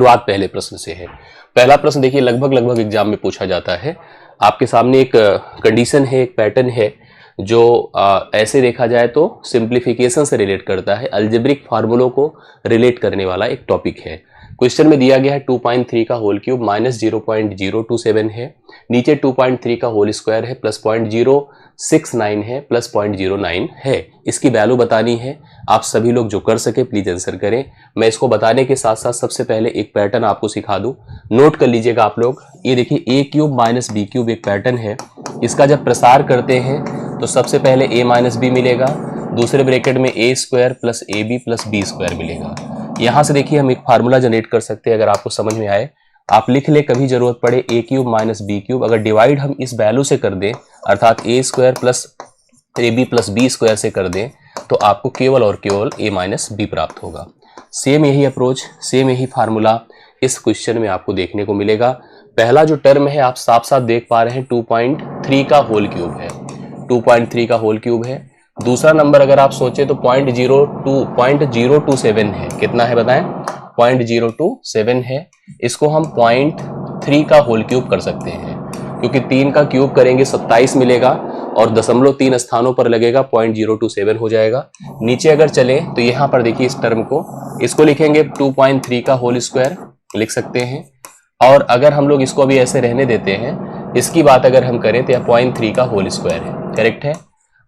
शुरुआत पहले प्रश्न से है। पहला प्रश्न देखिए लगभग एग्जाम में पूछा जाता है। आपके सामने एक कंडीशन है, एक पैटर्न है जो ऐसे देखा जाए तो सिंप्लीफिकेशन से रिलेट करता है, अलजेब्रिक फार्मूलों को रिलेट करने वाला एक टॉपिक है। क्वेश्चन में दिया गया है 2.3 का होल क्यूब माइनस 0.027 है, नीचे 2.3 का होल स्क्वायर है प्लस 0.069 है प्लस 0.09 है। इसकी वैल्यू बतानी है। आप सभी लोग जो कर सके प्लीज आंसर करें। मैं इसको बताने के साथ साथ सबसे पहले एक पैटर्न आपको सिखा दूं, नोट कर लीजिएगा आप लोग। ये देखिए ए क्यूब माइनस बी क्यूब एक पैटर्न है। इसका जब प्रसार करते हैं तो सबसे पहले a माइनस बी मिलेगा, दूसरे ब्रैकेट में a square plus a b plus b square मिलेगा। यहां से देखिए हम एक फार्मूला जनरेट कर सकते हैं, अगर आपको समझ में आए आप लिख ले, कभी जरूरत पड़े a cube minus b cube अगर डिवाइड हम इस वैल्यू से कर दें अर्थात a square plus a b plus b square से कर दें तो आपको केवल और केवल a माइनस बी प्राप्त होगा। सेम यही अप्रोच, सेम यही फार्मूला इस क्वेश्चन में आपको देखने को मिलेगा। पहला जो टर्म है आप साफ साफ देख पा रहे हैं 2.3 का होल क्यूब है, 2.3 का होल क्यूब है। दूसरा नंबर अगर आप सोचे तो 0.027 है। कितना है बताएं? 0.027 है। इसको हम 0.3 का होल क्यूब कर सकते हैं क्योंकि 3 का क्यूब करेंगे 27 मिलेगा और 0.3 स्थानों पर लगेगा 0.027 हो जाएगा। नीचे अगर चले तो यहाँ पर देखिए इस टर्म को, इसको लिखेंगे 2.3 का होल स्क्वायर लिख सकते हैं। और अगर हम लोग इसको अभी ऐसे रहने देते हैं, इसकी बात अगर हम करें तो यह 0.3 का होल स्क्वायर है, करेक्ट है।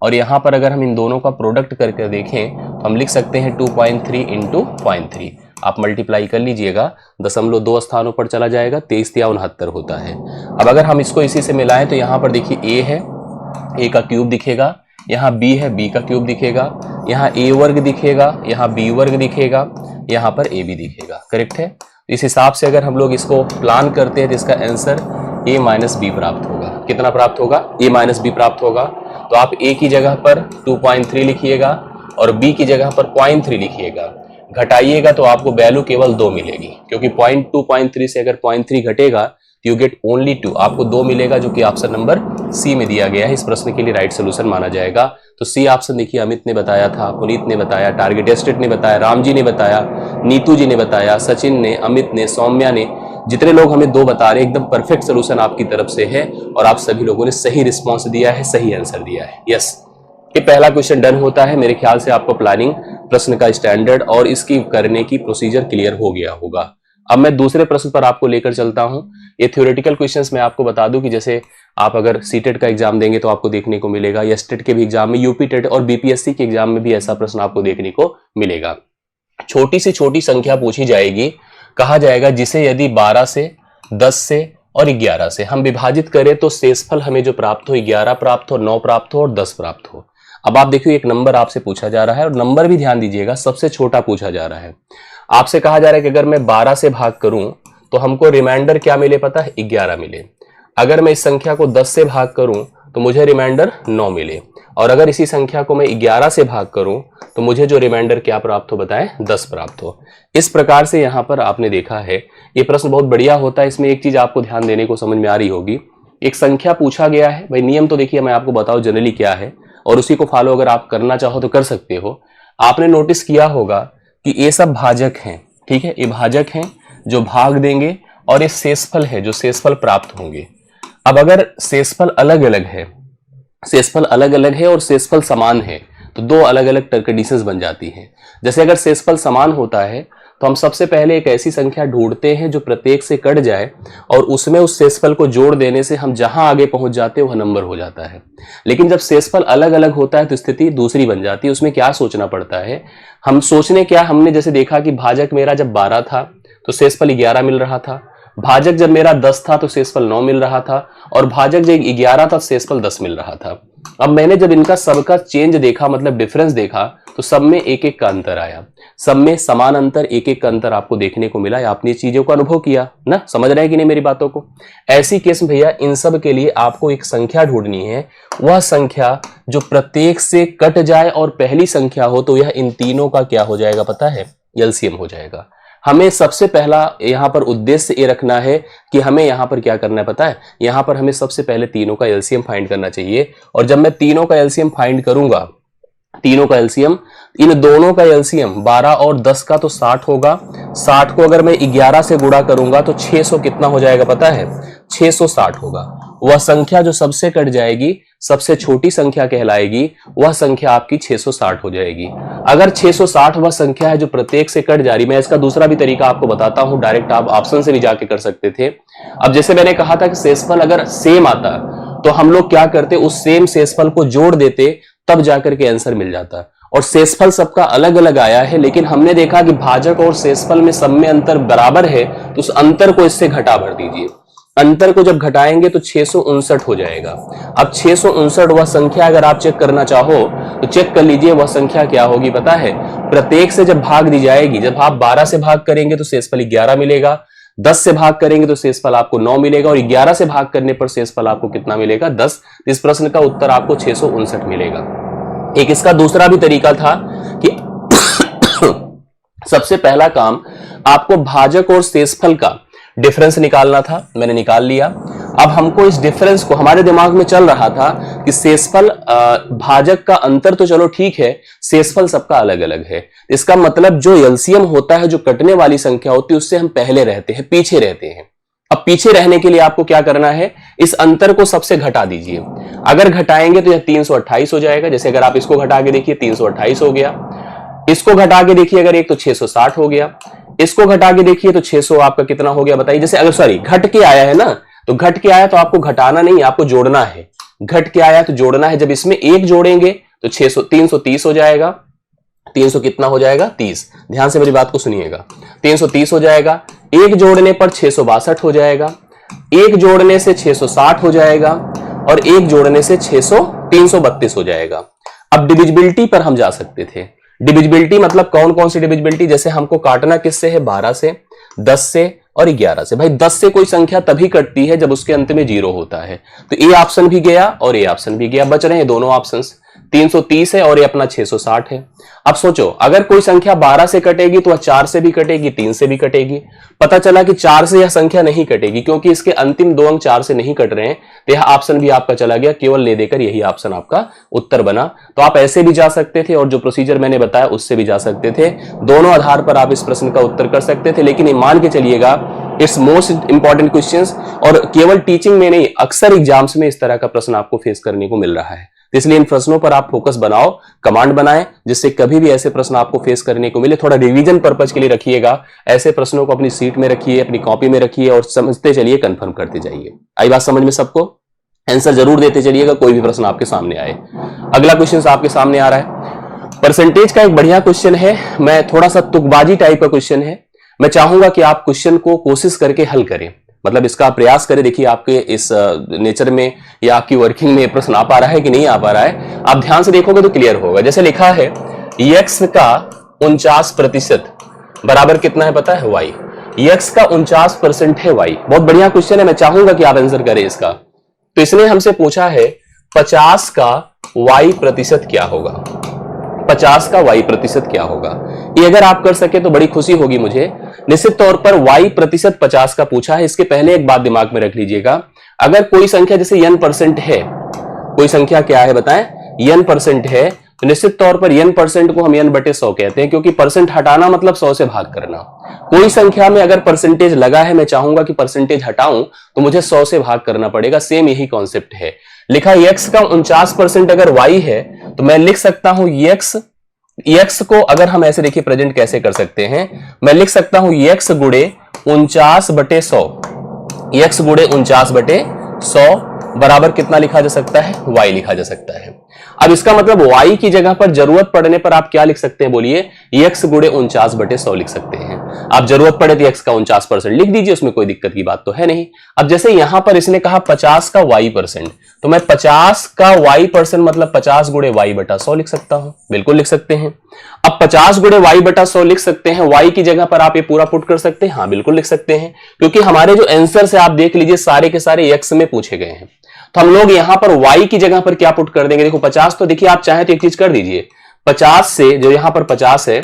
और यहाँ पर अगर हम इन दोनों का प्रोडक्ट करके देखें तो हम लिख सकते हैं 2.3 इंटू 0.3। आप मल्टीप्लाई कर लीजिएगा, 0.2 स्थानों पर चला जाएगा, 23×69 होता है। अब अगर हम इसको इसी से मिलाएं तो यहाँ पर देखिए a है, a का क्यूब दिखेगा, यहाँ b है, b का क्यूब दिखेगा, यहाँ a वर्ग दिखेगा, यहाँ b वर्ग दिखेगा, यहाँ पर a भी दिखेगा, करेक्ट है। इस हिसाब से अगर हम लोग इसको प्लान करते हैं तो इसका आंसर a माइनस बी प्राप्त होगा। कितना प्राप्त होगा? a माइनस बी प्राप्त होगा। तो आप a की जगह पर 2.3 लिखिएगा और b की जगह पर 0.3 लिखिएगा, घटाइएगा तो आपको वैल्यू केवल 2 मिलेगी क्योंकि 2.3 से अगर 0.3 घटेगा यू गेट ओनली 2, आपको 2 मिलेगा जो कि ऑप्शन नंबर सी में दिया गया है। इस प्रश्न के लिए राइट सोल्यूशन माना जाएगा। तो सी ऑप्शन देखिए, अमित ने बताया था, पुनीत ने बताया, टारगेट एस्टेट ने बताया, राम जी ने बताया, नीतू जी ने बताया, सचिन ने, अमित ने, सौम्या ने, जितने लोग हमें 2 बता रहे हैं एकदम परफेक्ट सोल्यूशन आपकी तरफ से है और आप सभी लोगों ने सही रिस्पॉन्स दिया है, सही आंसर दिया है। यस, ये पहला क्वेश्चन डन होता है। मेरे ख्याल से आपको प्लानिंग, प्रश्न का स्टैंडर्ड और इसकी करने की प्रोसीजर क्लियर हो गया होगा। अब मैं दूसरे प्रश्न पर आपको लेकर चलता हूं। ये थ्योरेटिकल क्वेश्चंस मैं आपको बता दूं कि जैसे आप अगर सीटेट का एग्जाम देंगे तो आपको देखने को मिलेगा, या स्टेट के भी एग्जाम में, यूपी टेट और बीपीएससी के एग्जाम में भी ऐसा प्रश्न आपको देखने को मिलेगा। छोटी से छोटी संख्या पूछी जाएगी, कहा जाएगा जिसे यदि 12 से, 10 से और 11 से हम विभाजित करें तो शेषफल हमें जो प्राप्त हो 11 प्राप्त हो, 9 प्राप्त हो और 10 प्राप्त हो। अब आप देखिए एक नंबर आपसे पूछा जा रहा है और नंबर भी ध्यान दीजिएगा सबसे छोटा पूछा जा रहा है। आपसे कहा जा रहा है कि अगर मैं 12 से भाग करूं तो हमको रिमाइंडर क्या मिले पता है? 11 मिले। अगर मैं इस संख्या को 10 से भाग करूं तो मुझे रिमाइंडर 9 मिले, और अगर इसी संख्या को मैं 11 से भाग करूं तो मुझे जो रिमाइंडर क्या प्राप्त हो बताएं? 10 प्राप्त हो। इस प्रकार से यहां पर आपने देखा है ये प्रश्न बहुत बढ़िया होता है। इसमें एक चीज आपको ध्यान देने को समझ में आ रही होगी, एक संख्या पूछा गया है भाई, नियम तो देखिए मैं आपको बताऊं जनरली क्या है और उसी को फॉलो अगर आप करना चाहो तो कर सकते हो। आपने नोटिस किया होगा कि ये सब भाजक हैं, ठीक है, ये भाजक हैं जो भाग देंगे और ये शेषफल है जो शेषफल प्राप्त होंगे। अब अगर शेषफल अलग अलग है, शेषफल अलग अलग है और शेषफल समान है तो 2 अलग अलग कंडीशंस बन जाती हैं। जैसे अगर शेषफल समान होता है तो हम सबसे पहले एक ऐसी संख्या ढूंढते हैं जो प्रत्येक से कट जाए और उसमें उस शेषफल को जोड़ देने से हम जहां आगे पहुंच जाते हैं वह नंबर हो जाता है। लेकिन जब शेषफल अलग अलग होता है तो स्थिति दूसरी बन जाती है। उसमें क्या सोचना पड़ता है, हम सोचने क्या, हमने जैसे देखा कि भाजक मेरा जब 12 था तो शेषफल 11 मिल रहा था, भाजक जब मेरा 10 था तो शेषफल 9 मिल रहा था, और भाजक जब 11 था शेषफल 10 मिल रहा था। अब मैंने जब इनका सबका चेंज देखा, मतलब डिफरेंस देखा, तो सब में एक एक का अंतर आया, सब में समान अंतर, एक एक का अंतर आपको देखने को मिला। आपने चीजों को अनुभव किया ना, समझ रहे हैं कि नहीं मेरी बातों को? ऐसी केस में भैया इन सब के लिए आपको एक संख्या ढूंढनी है, वह संख्या जो प्रत्येक से कट जाए और पहली संख्या हो, तो यह इन तीनों का क्या हो जाएगा पता है? एलसीएम हो जाएगा। हमें सबसे पहला यहां पर उद्देश्य ये रखना है कि हमें यहां पर क्या करना है पता है? यहां पर हमें सबसे पहले तीनों का एलसीएम फाइंड करना चाहिए, और जब मैं तीनों का एलसीएम फाइंड करूंगा तीनों का एलसीएम, इन दोनों का एलसीएम 12 और 10 का तो 60 होगा। 60 को अगर मैं 11 से गुणा करूंगा तो 600 कितना हो जाएगा पता है? 660 होगा। वह संख्या जो सबसे कट जाएगी, सबसे छोटी संख्या कहलाएगी, वह संख्या आपकी 660 हो जाएगी। अगर 660 वह संख्या है जो प्रत्येक से कट जा रही, मैं इसका दूसरा भी तरीका आपको बताता हूं, डायरेक्ट आप ऑप्शन से भी जाके कर सकते थे। अब जैसे मैंने कहा था कि शेषफल अगर सेम आता तो हम लोग क्या करते, उस सेम शेषफल को जोड़ देते, तब जाकर के आंसर मिल जाता। और शेषफल सबका अलग अलग आया है, लेकिन हमने देखा कि भाजक और शेषफल में सब में अंतर बराबर है, तो उस अंतर को इससे घटा भर दीजिए। अंतर को जब घटाएंगे तो 659 हो जाएगा। अब 659 वह संख्या अगर आप चेक करना चाहो तो चेक कर लीजिए, वह संख्या क्या होगी पता है? प्रत्येक से जब भाग दी जाएगी, जब आप 12 से भाग करेंगे तो शेषफल 11 मिलेगा, 10 से भाग करेंगे तो शेषफल आपको 9 मिलेगा, और 11 से भाग करने पर शेषफल आपको कितना मिलेगा? 10। इस प्रश्न का उत्तर आपको 659 मिलेगा। एक इसका दूसरा भी तरीका था कि सबसे पहला काम आपको भाजक और शेषफल का डिफरेंस निकालना था, मैंने निकाल लिया। अब हमको इस डिफरेंस को, हमारे दिमाग में चल रहा था कि शेषफल भाजक का अंतर तो चलो ठीक है, शेषफल सबका अलग अलग है। इसका मतलब जो एलसीएम होता है, जो कटने वाली संख्या होती है, उससे हम पहले रहते हैं, पीछे रहते हैं। अब पीछे रहने के लिए आपको क्या करना है? इस अंतर को सबसे घटा दीजिए। अगर घटाएंगे तो यह 328 हो जाएगा। जैसे अगर आप इसको घटा के देखिए 328 हो गया, इसको घटा के देखिए अगर एक तो 660 हो गया, इसको घटा के देखिए तो 600 आपका कितना हो गया बताइए? जैसे अगर सॉरी घट के आया है ना, तो घट के आया तो आपको घटाना नहीं, आपको जोड़ना है। घट के आया तो जोड़ना है। जब इसमें एक जोड़ेंगे तो 330 हो जाएगा। 300 कितना हो जाएगा? 30। ध्यान से मेरी बात को सुनिएगा। 330 हो जाएगा। एक जोड़ने पर 662 हो जाएगा, एक जोड़ने से 660 हो जाएगा, और एक जोड़ने से 332 हो जाएगा। अब डिविजिबिलिटी पर हम जा सकते थे। डिविजिबिलिटी मतलब कौन कौन सी डिविजिबिलिटी? जैसे हमको काटना किससे है? 12 से, 10 से और 11 से। भाई 10 से कोई संख्या तभी कटती है जब उसके अंत में 0 होता है। तो ए ऑप्शन भी गया और ए ऑप्शन भी गया, बच रहे हैं दोनों ऑप्शंस। 330 है और ये अपना 660 है। अब सोचो, अगर कोई संख्या 12 से कटेगी तो वह 4 से भी कटेगी, 3 से भी कटेगी। पता चला कि 4 से यह संख्या नहीं कटेगी, क्योंकि इसके अंतिम 2 अंक 4 से नहीं कट रहे हैं, तो यह ऑप्शन भी आपका चला गया। केवल ले देकर यही ऑप्शन आपका उत्तर बना। तो आप ऐसे भी जा सकते थे और जो प्रोसीजर मैंने बताया उससे भी जा सकते थे। दोनों आधार पर आप इस प्रश्न का उत्तर कर सकते थे। लेकिन ये मान के चलिएगा, इट्स मोस्ट इंपॉर्टेंट क्वेश्चंस, और केवल टीचिंग में नहीं, अक्सर एग्जाम्स में इस तरह का प्रश्न आपको फेस करने को मिल रहा है। इसलिए इन प्रश्नों पर आप फोकस बनाओ, कमांड बनाएं, जिससे कभी भी ऐसे प्रश्न आपको फेस करने को मिले। थोड़ा रिवीजन पर्पज के लिए रखिएगा। ऐसे प्रश्नों को अपनी सीट में रखिए, अपनी कॉपी में रखिए और समझते चलिए, कंफर्म करते जाइए। आई बात समझ में सबको? आंसर जरूर देते चलिएगा कोई भी प्रश्न आपके सामने आए। अगला क्वेश्चन आपके सामने आ रहा है, परसेंटेज का एक बढ़िया क्वेश्चन है। मैं थोड़ा सा तुकबाजी टाइप का क्वेश्चन है। मैं चाहूंगा कि आप क्वेश्चन को कोशिश करके हल करें, मतलब इसका प्रयास करें। देखिए आपके इस नेचर में या आपकी वर्किंग में प्रश्न आ पा रहा है कि नहीं आ पा रहा है, आप ध्यान से देखोगे तो क्लियर होगा। जैसे लिखा है x का 49% बराबर कितना है पता है? y। x का 49% है y। बहुत बढ़िया क्वेश्चन है, मैं चाहूंगा कि आप आंसर करें इसका। तो इसने हमसे पूछा है 50 का y प्रतिशत क्या होगा? 50 का y प्रतिशत क्या होगा? ये अगर आप कर सके तो बड़ी खुशी होगी मुझे। निश्चित तौर पर y प्रतिशत 50 का पूछा है। इसके पहले एक बात दिमाग में रख लीजिएगा, अगर कोई संख्या जैसे n% है, कोई संख्या क्या है बताएं? n% है, तो निश्चित तौर पर n% को हम n/100 कहते हैं, क्योंकि परसेंट हटाना मतलब 100 से भाग करना। कोई संख्या में अगर परसेंटेज लगा है, मैं चाहूंगा कि परसेंटेज हटाऊं तो मुझे 100 से भाग करना पड़ेगा। सेम यही कॉन्सेप्ट है। लिखा x का 49% अगर y है, तो मैं लिख सकता हूं x को अगर हम ऐसे देखिए प्रेजेंट कैसे कर सकते हैं, मैं लिख सकता हूं x गुणे 49/100। x गुणे 49/100 बराबर कितना लिखा जा सकता है? y लिखा जा सकता है। अब इसका मतलब y की जगह पर जरूरत पड़ने पर आप क्या लिख सकते हैं बोलिए? x गुणे 49/100 लिख सकते हैं। आप जरूरत पड़े तो x का 49% लिख दीजिए, उसमें कोई दिक्कत की बात तो है नहीं। अब जैसे यहां पर इसने कहा 50 का y%, तो मैं 50 का y% मतलब 50 गुणे y/100 लिख सकता हूं। बिल्कुल लिख सकते हैं। अब 50 गुणे y/100 लिख सकते हैं। y की जगह पर आप ये पूरा पुट कर सकते हैं। हाँ बिल्कुल लिख सकते हैं, क्योंकि हमारे जो आंसर से आप देख लीजिए सारे के सारे x में पूछे गए हैं। तो हम लोग यहां पर y की जगह पर क्या पुट कर देंगे? देखो 50, तो देखिए आप चाहें तो एक चीज कर दीजिए, 50 से जो यहां पर 50 है,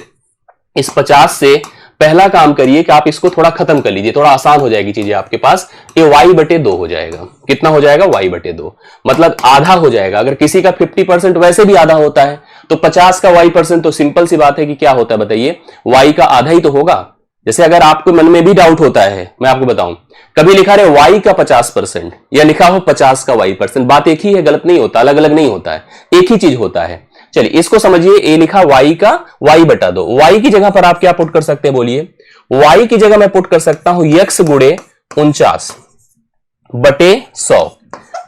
इस 50 से पहला काम करिए कि आप इसको थोड़ा खत्म कर लीजिए, थोड़ा आसान हो जाएगी चीजें आपके पास। ये y/2 हो जाएगा। कितना हो जाएगा? y/2 मतलब आधा हो जाएगा। अगर किसी का 50% वैसे भी आधा होता है, तो 50 का y% तो सिंपल सी बात है कि क्या होता है बताइए, y का आधा ही तो होगा। जैसे अगर आपको मन में भी डाउट होता है, मैं आपको बताऊं, कभी लिखा रहे y का 50% या लिखा हो 50 का y%, बात एक ही है, गलत नहीं होता, अलग अलग नहीं होता है, एक ही चीज होता है। चलिए इसको समझिए, ए लिखा y का y बटा 2, y की जगह पर आप क्या पुट कर सकते हैं बोलिए, y की जगह मैं पुट कर सकता हूं x गुणे 49 बटे 100,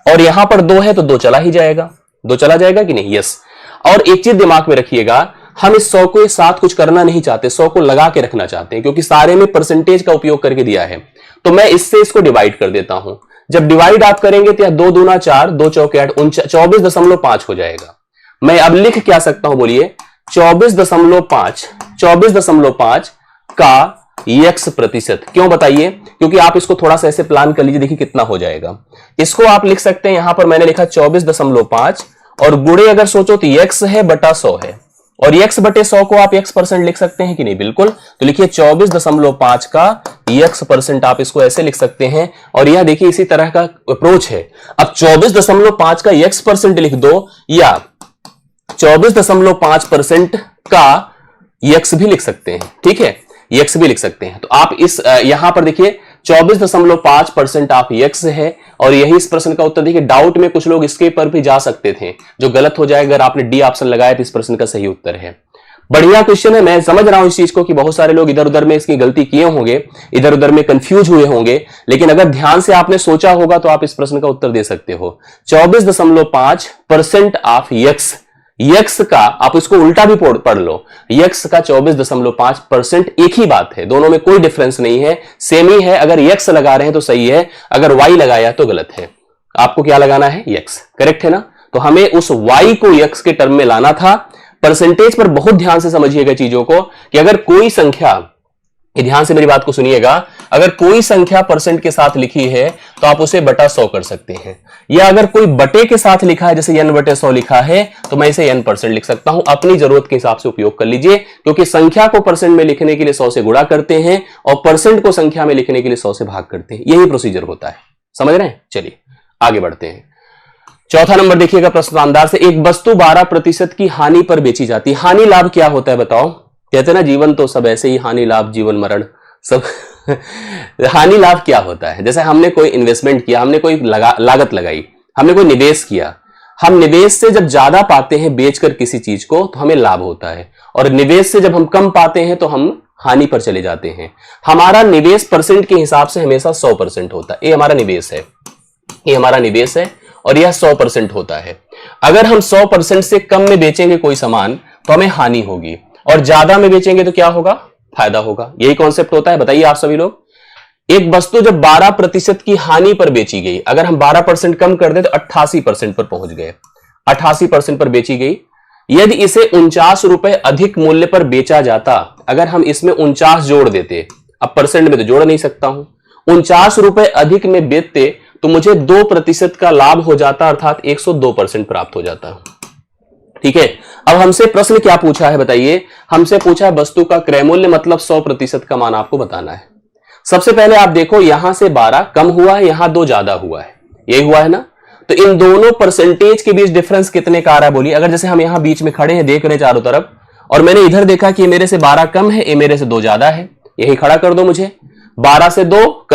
और यहां पर 2 है तो 2 चला ही जाएगा, 2 चला जाएगा कि नहीं, यस। और एक चीज दिमाग में रखिएगा, हम इस 100 को साथ कुछ करना नहीं चाहते, 100 को लगा के रखना चाहते हैं, क्योंकि सारे में परसेंटेज का उपयोग करके दिया है। तो मैं इससे इसको डिवाइड कर देता हूं। जब डिवाइड आप करेंगे तो 2 दूना 4, 2 चौके 8, 24.5 हो जाएगा। मैं अब लिख क्या सकता हूं बोलिए, 24.5 का x%। क्यों बताइए, क्योंकि आप इसको थोड़ा सा ऐसे प्लान कर लीजिए, देखिए कितना हो जाएगा। इसको आप लिख सकते हैं, यहां पर मैंने लिखा 24.5 और गुणे अगर सोचो तो x है बटा 100 है, और x बटे 100 को आप x% लिख सकते हैं कि नहीं, बिल्कुल। तो लिखिए 24.5 का x% आप इसको ऐसे लिख सकते हैं। और यह देखिए इसी तरह का अप्रोच है। अब 24.5 का x% लिख दो, या 24.5% का x भी लिख सकते हैं, ठीक है, x भी लिख सकते हैं। तो आप इस यहां पर देखिए 24.5% आप x है, और यही इस प्रश्न का उत्तर। देखिए डाउट में कुछ लोग इसके पर भी जा सकते थे, जो गलत हो जाएगा। अगर आपने डी ऑप्शन लगाया तो इस प्रश्न का सही उत्तर है। बढ़िया क्वेश्चन है, मैं समझ रहा हूं इस चीज को कि बहुत सारे लोग इधर उधर में इसकी गलती किए होंगे, इधर उधर में कंफ्यूज हुए होंगे, लेकिन अगर ध्यान से आपने सोचा होगा तो आप इस प्रश्न का उत्तर दे सकते हो। 24.5% ऑफ x का, आप इसको उल्टा भी पढ़ लो, x का 24.5% एक ही बात है, दोनों में कोई डिफरेंस नहीं है, सेम ही है। अगर x लगा रहे हैं तो सही है, अगर y लगाया तो गलत है। आपको क्या लगाना है, x, करेक्ट है ना। तो हमें उस y को x के टर्म में लाना था। परसेंटेज पर बहुत ध्यान से समझिएगा चीजों को, कि अगर कोई संख्या, ध्यान से मेरी बात को सुनिएगा, अगर कोई संख्या परसेंट के साथ लिखी है तो आप उसे बटा 100 कर सकते हैं, या अगर कोई बटे के साथ लिखा है, जैसे n बटे 100 लिखा है, तो मैं इसे n% लिख सकता हूं। अपनी जरूरत के हिसाब से उपयोग कर लीजिए, क्योंकि संख्या को परसेंट में लिखने के लिए 100 से गुणा करते हैं, और परसेंट को संख्या में लिखने के लिए 100 से भाग करते हैं, यही प्रोसीजर होता है। समझ रहे हैं, चलिए आगे बढ़ते हैं। चौथा नंबर देखिएगा प्रश्न शानदार से, एक वस्तु 12% की हानि पर बेची जाती है। हानि लाभ क्या होता है बताओ, कहते हैं ना जीवन तो सब ऐसे ही, हानि लाभ जीवन मरण सब हानि लाभ क्या होता है, जैसे हमने कोई इन्वेस्टमेंट किया, हमने कोई लागत लगाई, हमने कोई निवेश किया, हम निवेश से जब ज्यादा पाते हैं बेचकर किसी चीज को तो हमें लाभ होता है, और निवेश से जब हम कम पाते हैं तो हम हानि पर चले जाते हैं। हमारा निवेश परसेंट के हिसाब से हमेशा 100% होता है। ये हमारा निवेश है, ये हमारा निवेश है, और यह 100% होता है। अगर हम 100% से कम में बेचेंगे कोई सामान तो हमें हानि होगी, और ज्यादा में बेचेंगे तो क्या होगा, फायदा होगा। यही कॉन्सेप्ट होता है। बताइए आप सभी लोग, एक वस्तु जब 12% की हानि पर बेची गई, अगर हम 12% कम कर दे तो 88% पर पहुंच गए, 88% पर बेची गई। यदि इसे 49 रुपए अधिक मूल्य पर बेचा जाता, अगर हम इसमें 49 जोड़ देते, अब परसेंट में तो जोड़ नहीं सकता हूं, 49 रुपए अधिक में बेचते तो मुझे 2% का लाभ हो जाता, अर्थात 102% प्राप्त हो जाता। ठीक है, अब हमसे प्रश्न क्या पूछा है बताइए, हमसे पूछा है वस्तु का क्रय मूल्य, मतलब 100% का मान आपको बताना है। सबसे पहले आप देखो, यहां से 12 कम हुआ है, यहां 2 ज्यादा हुआ है, यही हुआ है ना। तो इन दोनों परसेंटेज के बीच डिफरेंस कितने का आ रहा है बोलिए। अगर जैसे हम यहां बीच में खड़े हैं, देख रहे हैं चारों तरफ, और मैंने इधर देखा कि मेरे से 12 कम है, ये मेरे से 2 ज्यादा है, यही खड़ा कर दो मुझे। 12 से 2,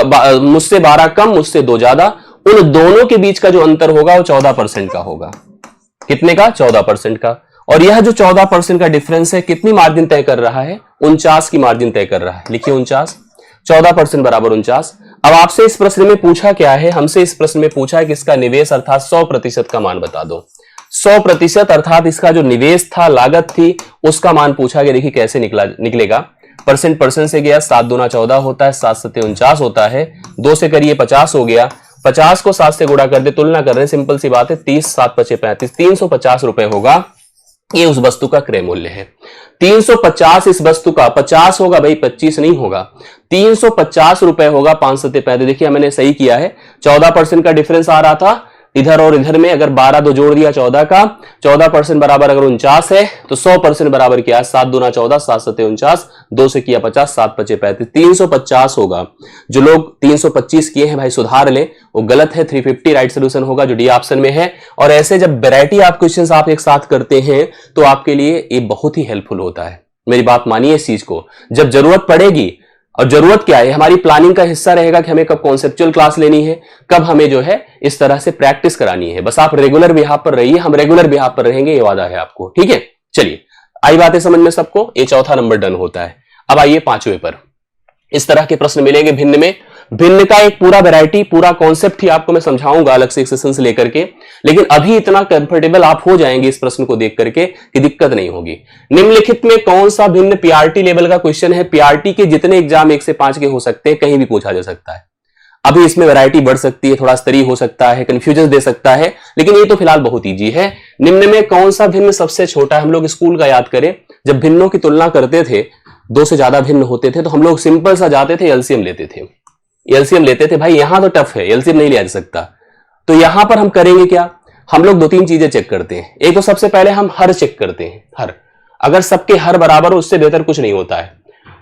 मुझसे 12 कम, मुझसे 2 ज्यादा, उन दोनों के बीच का जो अंतर होगा वो 14% का होगा। कितने का, 14% का। और यह जो 14% का डिफरेंस है, कितनी मार्जिन तय कर रहा है, 49 की मार्जिन तय कर रहा है। लिखिए 49, 14% बराबर 49। अब आपसे इस प्रश्न में पूछा क्या है, हमसे इस प्रश्न में पूछा है कि इसका निवेश अर्थात 100% का मान बता दो। 100% अर्थात इसका जो निवेश था, लागत थी, उसका मान पूछा गया। देखिए कैसे निकलेगा, परसेंट से गया, 7 दूना 14 होता है, 7 सत्ते 49 होता है, 2 से करिए 50 हो गया, 50 को 7 से गुणा कर दे, तुलना कर रहे हैं, सिंपल सी बात है, 30 7 पचे 35, 350 रुपए होगा। ये उस वस्तु का क्रय मूल्य है। 350 इस वस्तु का, 50 होगा भाई, 25 नहीं होगा, 350 रुपए होगा, 5 सत्ते 35। देखिए मैंने सही किया है, 14% का डिफरेंस आ रहा था, इधर और इधर में अगर 12 दो जोड़ दिया 14 का, 14% बराबर अगर 49 है तो 100% बराबर क्या है, 7 दूना 14, 7 सत्ते 49, 2 से किया 50, 7 पचे 35, 350 होगा। जो लोग 325 किए हैं भाई सुधार ले, वो गलत है, 350 राइट सोल्यूशन होगा जो डी ऑप्शन में है। और ऐसे जब वैरायटी आप क्वेश्चंस आप एक साथ करते हैं तो आपके लिए ये बहुत ही हेल्पफुल होता है। मेरी बात मानिए इस चीज को, जब जरूरत पड़ेगी, और जरूरत क्या है, हमारी प्लानिंग का हिस्सा रहेगा कि हमें कब कॉन्सेप्चुअल क्लास लेनी है, कब हमें जो है इस तरह से प्रैक्टिस करानी है। बस आप रेगुलर बिहाफ पर रहिए, हम रेगुलर बिहाफ पर रहेंगे, ये वादा है आपको, ठीक है। चलिए आई बातें समझ में सबको, ये चौथा नंबर डन होता है। अब आइए पांचवें पर। इस तरह के प्रश्न मिलेंगे भिन्न में, भिन्न का एक पूरा वैरायटी, पूरा कॉन्सेप्ट ही आपको मैं समझाऊंगा अलग से एक सेशन से लेकर के, लेकिन अभी इतना कंफर्टेबल आप हो जाएंगे इस प्रश्न को देख करके कि दिक्कत नहीं होगी। निम्नलिखित में कौन सा भिन्न पीआरटी लेवल का क्वेश्चन है? पीआरटी के जितने एग्जाम 1 से 5 के हो सकते हैं, कहीं भी पूछा जा सकता है। अभी इसमें वैरायटी बढ़ सकती है, थोड़ा स्तरीय हो सकता है, कंफ्यूजन दे सकता है, लेकिन ये तो फिलहाल बहुत ईजी है। निम्न में कौन सा भिन्न सबसे छोटा है? हम लोग स्कूल का याद करें, जब भिन्नों की तुलना करते थे, 2 से ज्यादा भिन्न होते थे तो हम लोग सिंपल सा जाते थे, एलसीएम लेते थे। एलसीएम लेते थे भाई, यहां तो टफ है, एलसीएम नहीं लिया जा सकता। तो यहां पर हम करेंगे क्या, हम लोग 2-3 चीजें चेक करते हैं। एक तो सबसे पहले हम हर चेक करते हैं, हर। अगर सबके हर बराबर हो उससे बेहतर कुछ नहीं होता है।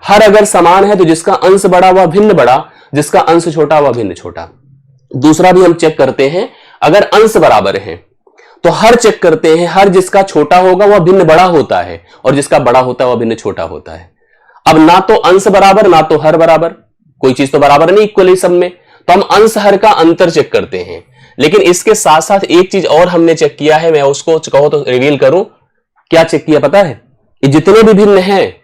हर अगर समान है तो जिसका अंश बड़ा वह भिन्न बड़ा, जिसका अंश छोटा वह भिन्न छोटा। दूसरा भी हम चेक करते हैं, अगर अंश बराबर है तो हर चेक करते हैं, हर जिसका छोटा होगा वह भिन्न बड़ा होता है और जिसका बड़ा होता है वह भिन्न छोटा होता है। अब ना तो अंश बराबर ना तो हर बराबर, कोई चीज तो बराबर नहीं इक्वली सब में, तो हम अंश हर का अंतर चेक करते हैं। लेकिन इसके साथ साथ एक चीज और हमने चेक किया है, मैं उसको कहो तो रिवील करूं। क्या चेक किया पता है? ये जितने भी भिन्न हैं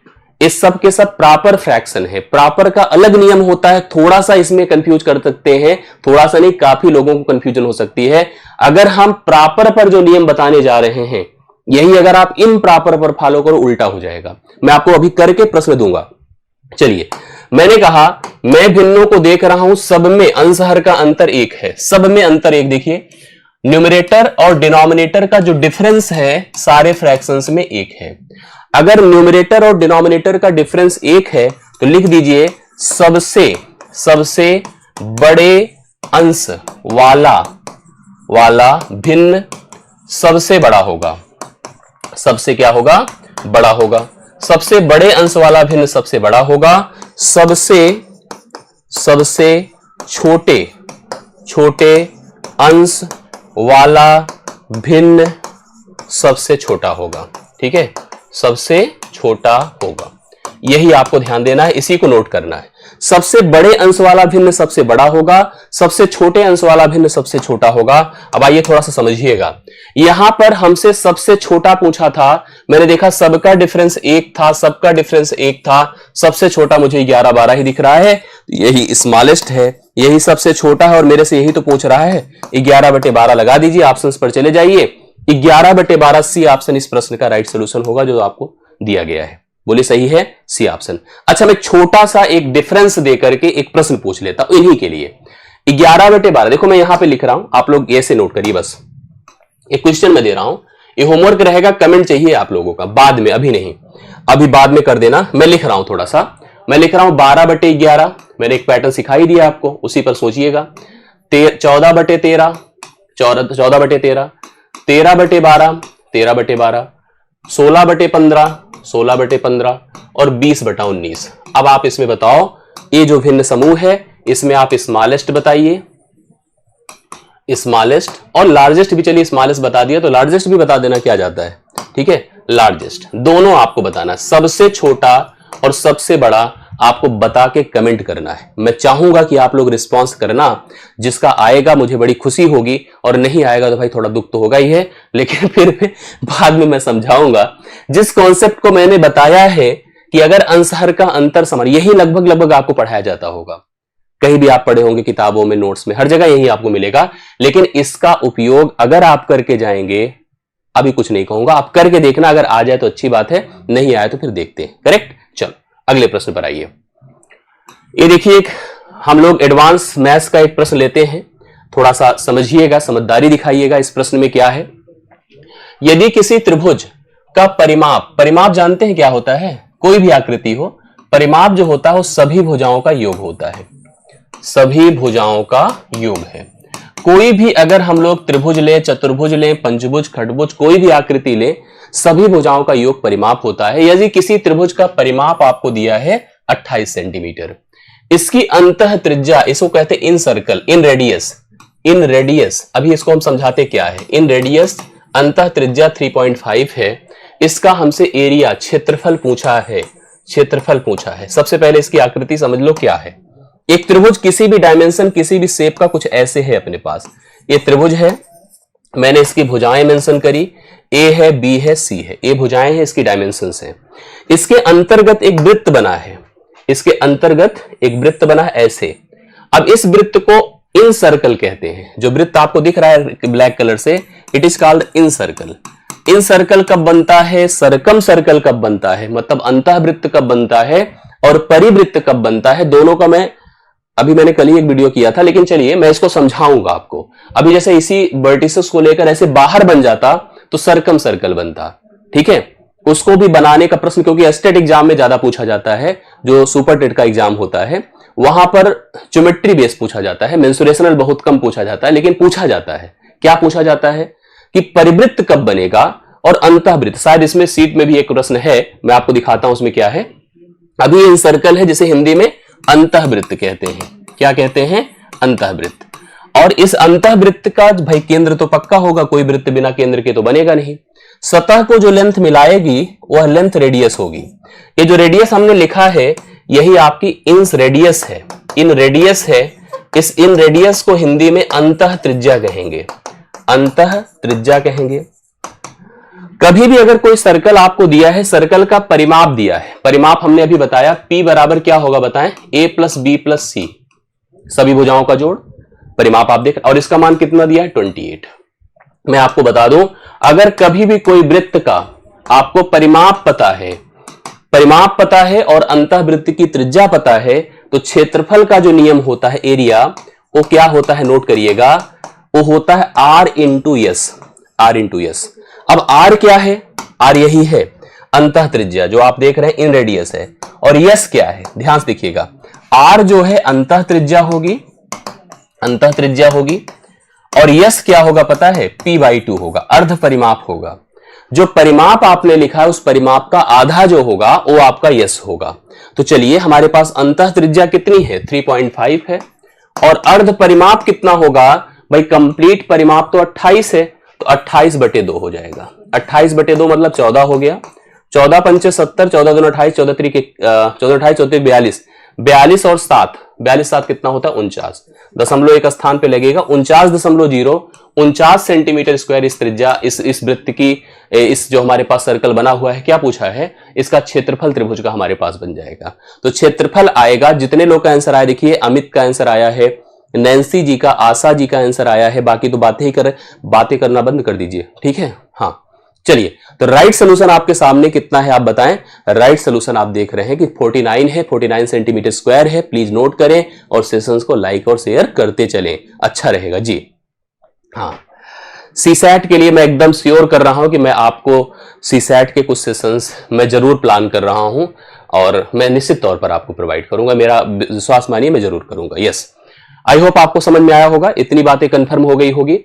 इस सब के सब प्रॉपर फ्रैक्शन है। प्रॉपर का अलग नियम होता है, थोड़ा सा इसमें कंफ्यूज कर सकते हैं, थोड़ा सा नहीं काफी लोगों को कंफ्यूजन हो सकती है। अगर हम प्रॉपर पर जो नियम बताने जा रहे हैं, यही अगर आप इन प्रॉपर पर फॉलो करो उल्टा हो जाएगा। मैं आपको अभी करके प्रश्न दूंगा। चलिए, मैंने कहा मैं भिन्नों को देख रहा हूं, सब में अंश हर का अंतर 1 है, सब में अंतर 1। देखिए न्यूमरेटर और डिनोमिनेटर का जो डिफरेंस है सारे फ्रैक्शंस में 1 है। अगर न्यूमरेटर और डिनोमिनेटर का डिफरेंस 1 है तो लिख दीजिए सबसे बड़े अंश वाला भिन्न सबसे बड़ा होगा। सबसे क्या होगा? बड़ा होगा। सबसे बड़े अंश वाला भिन्न सबसे बड़ा होगा। सबसे छोटे अंश वाला भिन्न सबसे छोटा होगा। ठीक है, सबसे छोटा होगा, यही आपको ध्यान देना है, इसी को नोट करना है। सबसे बड़े अंश वाला भिन्न सबसे बड़ा होगा, सबसे छोटे अंश वाला भिन्न सबसे छोटा होगा। अब आइए थोड़ा सा समझिएगा, यहां पर हमसे सबसे छोटा पूछा था, मैंने देखा सबका डिफरेंस 1 था, सबका डिफरेंस 1 था, सबसे छोटा मुझे 11-12 ही दिख रहा है, यही स्मॉलेस्ट है, यही सबसे छोटा है और मेरे से यही तो पूछ रहा है। 11/12 लगा दीजिए, ऑप्शंस पर चले जाइए। 11/12 सी ऑप्शन इस प्रश्न का राइट सोल्यूशन होगा जो आपको दिया गया है। बोले सही है, सी ऑप्शन। अच्छा, मैं छोटा सा एक डिफरेंस देकर के एक प्रश्न पूछ लेता हूं इन्हीं के लिए। 11/12 देखो मैं यहां पे लिख रहा हूं, आप लोग ऐसे नोट करिए, बस एक क्वेश्चन में दे रहा हूं, ये होमवर्क रहेगा, कमेंट चाहिए आप लोगों का बाद में, अभी नहीं, अभी बाद में कर देना। मैं लिख रहा हूं थोड़ा सा, मैं लिख रहा हूं 12/11, मैंने एक पैटर्न सिखाई दिया आपको, उसी पर सोचिएगा। 14/13, 14/13, 13/12, 13/12, 16/15, 16/15 और 20/19। अब आप इसमें बताओ, ये जो भिन्न समूह है इसमें आप स्मॉलेस्ट बताइए, स्मॉलेस्ट और लार्जेस्ट भी, चलिए स्मॉलेस्ट बता दिया तो लार्जेस्ट भी बता देना क्या जाता है। ठीक है, लार्जेस्ट, दोनों आपको बताना, सबसे छोटा और सबसे बड़ा आपको बता के कमेंट करना है। मैं चाहूंगा कि आप लोग रिस्पॉन्स करना, जिसका आएगा मुझे बड़ी खुशी होगी और नहीं आएगा तो भाई थोड़ा दुख तो होगा ही है, लेकिन फिर भी बाद में मैं समझाऊंगा। जिस कॉन्सेप्ट को मैंने बताया है कि अगर अंश हर का अंतर समान, यही लगभग आपको पढ़ाया जाता होगा, कहीं भी आप पढ़े होंगे किताबों में, नोट्स में, हर जगह यही आपको मिलेगा। लेकिन इसका उपयोग अगर आप करके जाएंगे, अभी कुछ नहीं कहूंगा, आप करके देखना, अगर आ जाए तो अच्छी बात है, नहीं आए तो फिर देखते हैं। करेक्ट, चलो अगले प्रश्न पर आइए। ये देखिए, हम लोग एडवांस मैथ्स का एक प्रश्न लेते हैं, थोड़ा सा समझिएगा, समझदारी दिखाइएगा। इस प्रश्न में क्या है, यदि किसी त्रिभुज का परिमाप जानते हैं क्या होता है? कोई भी आकृति हो, परिमाप जो होता है वो सभी भुजाओं का योग होता है, सभी भुजाओं का योग है। कोई भी अगर हम लोग त्रिभुज लें, चतुर्भुज लें, पंचभुज, खटभुज, कोई भी आकृति ले, सभी भुजाओं का योग परिमाप होता है। यदि किसी त्रिभुज का परिमाप आपको दिया है 28 सेंटीमीटर, इसकी अंतः त्रिज्या, इसको कहते हैं incircle, inradius, inradius, अभी इसको हम समझाते क्या है। इन रेडियस अंतः त्रिज्या 3.5 है। इसका हमसे एरिया, क्षेत्रफल पूछा है, क्षेत्रफल पूछा है। सबसे पहले इसकी आकृति समझ लो क्या है। एक त्रिभुज किसी भी डायमेंशन, किसी भी शेप का कुछ ऐसे है अपने पास। ये त्रिभुज है, मैंने इसकी भुजाएं मेंशन करी, ए है, बी है, सी है, ये भुजाएं हैं, इसकी डायमेंशंस हैं। इसके अंतर्गत एक वृत्त बना है, इसके अंतर्गत एक वृत्त बना है ऐसे। अब इस वृत्त को इन सर्कल कहते हैं। जो वृत्त आपको दिख रहा है ब्लैक कलर से, it is called in circle. In circle कब बनता है, सरकम सर्कल कब बनता है, मतलब अंतःवृत्त कब बनता है और परिवृत्त कब बनता है, दोनों का मैंने कल ही एक वीडियो किया था, लेकिन चलिए मैं इसको समझाऊंगा आपको। अभी जैसे इसी वर्टिसेस को लेकर ऐसे बाहर बन जाता तो सरकम सर्कल बनता, ठीक है। उसको भी बनाने का प्रश्न, क्योंकि एस्टेट एग्जाम में ज्यादा पूछा जाता है, जो सुपर टेट का एग्जाम होता है वहां पर ज्योमेट्री बेस पूछा जाता है, मेंसुरेशनल बहुत कम पूछा जाता है, लेकिन पूछा जाता है। क्या पूछा जाता है कि परिवृत्त कब बनेगा और अंतःवृत्त। शायद इसमें सीट में भी एक प्रश्न है, मैं आपको दिखाता हूं उसमें क्या है। अभी इन सर्कल है जिसे हिंदी में अंतःवृत्त कहते हैं। क्या कहते हैं, अंतःवृत्त। और इस अंतःवृत्त का भाई केंद्र तो पक्का होगा, कोई वृत्त बिना केंद्र के तो बनेगा नहीं। सतह को जो लेंथ मिलाएगी वह लेंथ रेडियस होगी। ये जो रेडियस हमने लिखा है यही आपकी इंस रेडियस है, इन रेडियस है। इस इन रेडियस को हिंदी में अंतः त्रिज्या कहेंगे, अंतः त्रिज्या कहेंगे। कभी भी अगर कोई सर्कल आपको दिया है, सर्कल का परिमाप दिया है, परिमाप हमने अभी बताया, P बराबर क्या होगा बताएं, A प्लस बी प्लस सी, सभी भुजाओं का जोड़, परिमाप आप देख, और इसका मान कितना दिया है 28। मैं आपको बता दूं, अगर कभी भी कोई वृत्त का आपको परिमाप पता है, परिमाप पता है और अंतःवृत्त की त्रिज्या पता है, तो क्षेत्रफल का जो नियम होता है, एरिया, वो क्या होता है नोट करिएगा, वो होता है R into S, R into S. अब R क्या है, R यही है अंतः त्रिज्या जो आप देख रहे हैं, इन रेडियस है। और यस क्या है, ध्यान से देखिएगा, R जो है अंतः त्रिज्या होगी, अंतः त्रिज्या होगी, और यस क्या होगा पता है, P/2 होगा, अर्ध परिमाप होगा। जो परिमाप आपने लिखा है उस परिमाप का आधा जो होगा वो आपका यस होगा। तो चलिए हमारे पास अंतः त्रिज्या कितनी है, 3.5 है, और अर्ध परिमाप कितना होगा भाई, कंप्लीट परिमाप तो 28 है, तो 28/2 हो जाएगा। 28/2 मतलब 14 हो गया। 14 पंचे 70, 14 दूनी 28, 14 त्रिक 14 28 14 42, 42 और 7, 42 7 कितना होता है 49, दशमलव एक स्थान पे लगेगा, 49.049 सेंटीमीटर स्क्वायर इस त्रिज्या, इस वृत्त की, इस जो हमारे पास सर्कल बना हुआ है, क्या पूछा है, इसका क्षेत्रफल त्रिभुज का हमारे पास बन जाएगा। तो क्षेत्रफल आएगा, जितने लोग का आंसर आया देखिए, अमित का आंसर आया है, नैन्सी जी का, आशा जी का आंसर आया है, बाकी तो बातें करना बंद कर दीजिए, ठीक है। हाँ चलिए, तो राइट सोल्यूशन आपके सामने कितना है आप बताएं। राइट सोल्यूशन आप देख रहे हैं कि 49 है, 49 सेंटीमीटर स्क्वायर है। प्लीज नोट करें और सेशंस को लाइक और शेयर करते चलें, अच्छा रहेगा जी। हाँ, सीसैट के लिए मैं एकदम श्योर कर रहा हूं कि मैं आपको सीसैट के कुछ सेशंस मैं जरूर प्लान कर रहा हूं और मैं निश्चित तौर पर आपको प्रोवाइड करूंगा, मेरा विश्वास मानिए मैं जरूर करूंगा। यस, आई होप आपको समझ में आया होगा, इतनी बातें कंफर्म हो गई होगी।